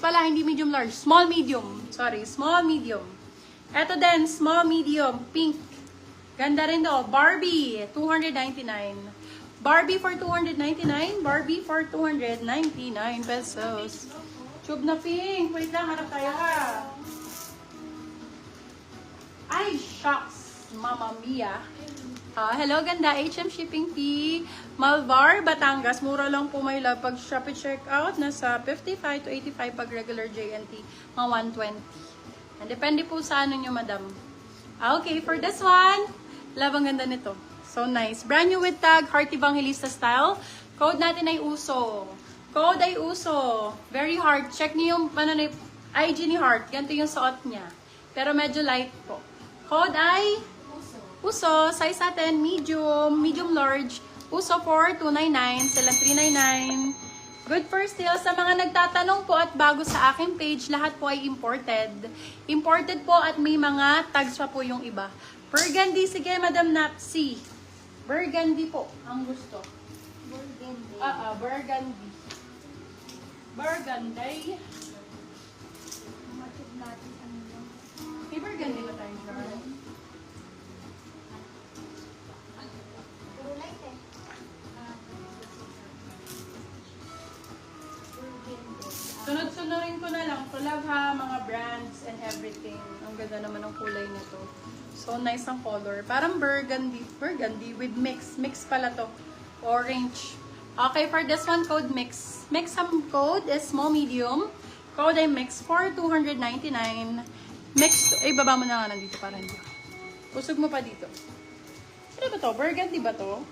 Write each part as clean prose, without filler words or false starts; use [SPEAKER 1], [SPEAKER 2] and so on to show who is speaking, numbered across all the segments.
[SPEAKER 1] pala, hindi medium large. Small medium. Sorry, small medium. Ito din, small medium, pink. Ganda rin to. Barbie, 299. Barbie for 299. Barbie for 299 pesos. Tube na pink. Wait lang, harap tayo ha. Ay, shucks. Mama Mia. Hello, ganda. HM Shipping Fee. Malvar, Batangas. Mura lang po may love. Pag Shopee checkout, nasa 55 to 85 pag regular JNT. Mga 120. And depende po sa ano nyo, madam. Okay, for this one, love ang ganda nito. So nice. Brand new with tag, Heart Evangelista style. Code natin ay USO. Code ay USO. Very hard. Check niyo yung IG ni Heart. Ganito yung suot niya. Pero medyo light po. Code ay USO. Size natin, medium large. USO for 299. Sila 399. Good for steal. Sa mga nagtatanong po at bago sa aking page, lahat po ay imported. Imported po at may mga tags pa po yung iba. Burgundy. Sige, Madam Napsi. Burgundy po ang gusto.
[SPEAKER 2] Burgundy.
[SPEAKER 1] Burgundy. Burgundy.
[SPEAKER 2] Matid natin ano lang.
[SPEAKER 1] May burgundy ba tayo, John?
[SPEAKER 2] Puro light eh. Burgundy.
[SPEAKER 1] Sunod-sunurin ko na lang. To love ha, mga brands and everything. Ang ganda naman ng kulay nito. So nice ang color. Parang burgundy. Burgundy with mix. Mix pala to. Orange. Okay, for this one, code mix. Mix ang code is small medium. Code ay mix for 299. Mix, baba mo na nga nandito para hindi. Pusog mo pa dito. Ano ba to? Burgundy ba to?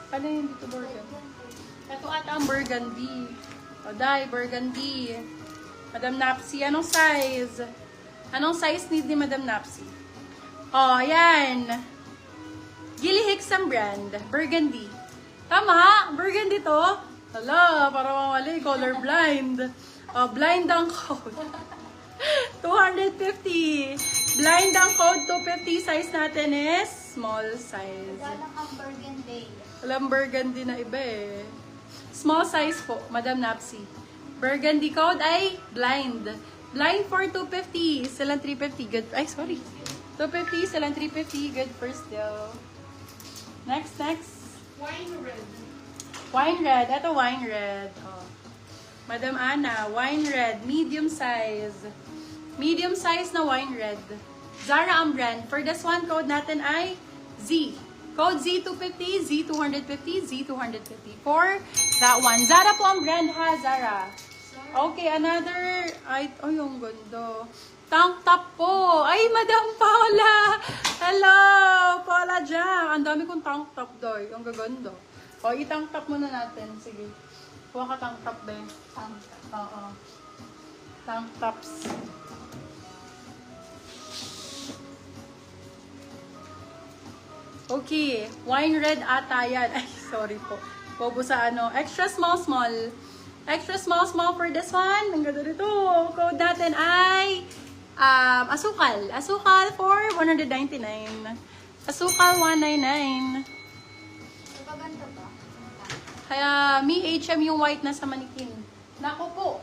[SPEAKER 1] Ano yung dito burgundy? Ito ata ang burgundy. O, dai, burgundy. Madam Napsi, anong size? Anong size need ni Madam Napsi? O, yan. Gilly Hicks ang brand. Burgundy. Tama, burgundy to. Hala, para mamali, colorblind. O, blind ang code. 250. Blind ang code, 250. Size natin is small size.
[SPEAKER 2] Wala kang burgundy.
[SPEAKER 1] Walang burgundy na iba eh. Small size po, Madam Napsi. Burgundy code ay blind. Blind for 250. Silang 350. Good. Ay, sorry. 250. Silang 350. Good for still. Next.
[SPEAKER 3] Wine red.
[SPEAKER 1] Wine red. Ito wine red. Oh. Madam Ana, wine red. Medium size. Medium size na wine red. Zara ang brand. For this one, code natin ay Z. Code Z250, Z250, Z250. For that one. Zara po ang brand ha, Zara. Okay, another. Ay, yung ganda. Tank top po. Ay, Madam Paula. Hello, Paula dyan. Ang dami kong tank top doy. Ang gaganda. O, i-tank top muna natin. Sige. Kuha ka tank top ba yun?
[SPEAKER 2] Tank top.
[SPEAKER 1] Oo. Tank tops. Okay. Wine red ata yan. Ay, sorry po. Bobo sa ano. Extra small. Extra small for this one. Ang ganda dito. Code natin ay asukal. Asukal for 199. Asukal 199.
[SPEAKER 2] So, paganda ba?
[SPEAKER 1] Kaya, mi HM yung white na sa manikin. Naku po.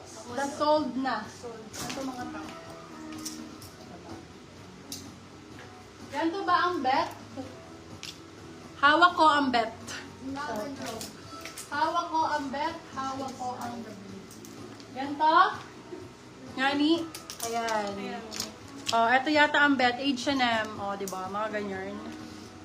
[SPEAKER 1] Sold na. Ito mga tao. Ganito ba ang bet? Hawak ko ang bet.
[SPEAKER 2] Lavender.
[SPEAKER 1] Hawak ko ang bet. Hawak ko ang ganito. Ngani. Ayan. Oh, ito yata ang bet. H&M. Oh, diba? Mga ganyan.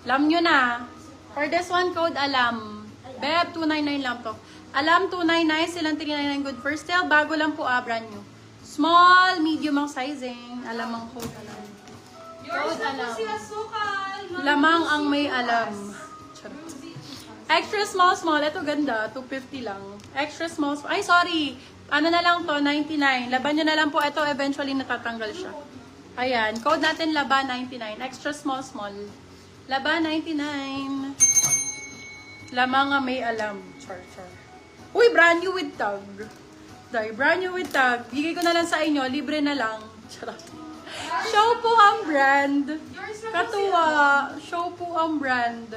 [SPEAKER 1] Alam nyo na. For this one, code alam. Beb, 299 lang to. Alam, 299. Silang 399 good for sale. Bago lang po, brand new. Small, medium ang sizing. Alam ang code alam.
[SPEAKER 3] Yours
[SPEAKER 1] Code
[SPEAKER 3] na po
[SPEAKER 1] alam.
[SPEAKER 3] si Asukal.
[SPEAKER 1] Lamang ang may alam. Charot. Extra small. Ito ganda. 250 lang. Extra small. Ay, sorry. Ano na lang to? 99. Laban nyo na lang po. Ito, eventually natatanggal siya. Ayan. Code natin, Laba 99. Extra small. Laba 99. Lamang ang may alam. Char. Uy, brand new with tag. Brand new with tag. Bigay ko na lang sa inyo. Libre na lang. Charot. Show po ang brand.
[SPEAKER 3] Yours na po si
[SPEAKER 1] Katuwa. Show po ang brand.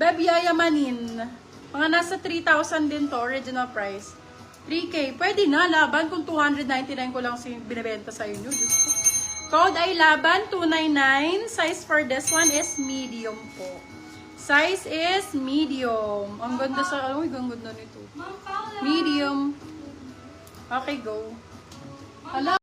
[SPEAKER 1] Beb, yayamanin. Mga nasa 3,000 din to, original price. 3K. Pwede na, laban kung 299 ko lang binibenta sa inyo. Diyos ko. Code ay laban 299. Size for this one is medium po. Size is medium. Ang ganda sa, ang ganda nito.
[SPEAKER 3] Ma'am Paula.
[SPEAKER 1] Medium. Okay, go. Hala.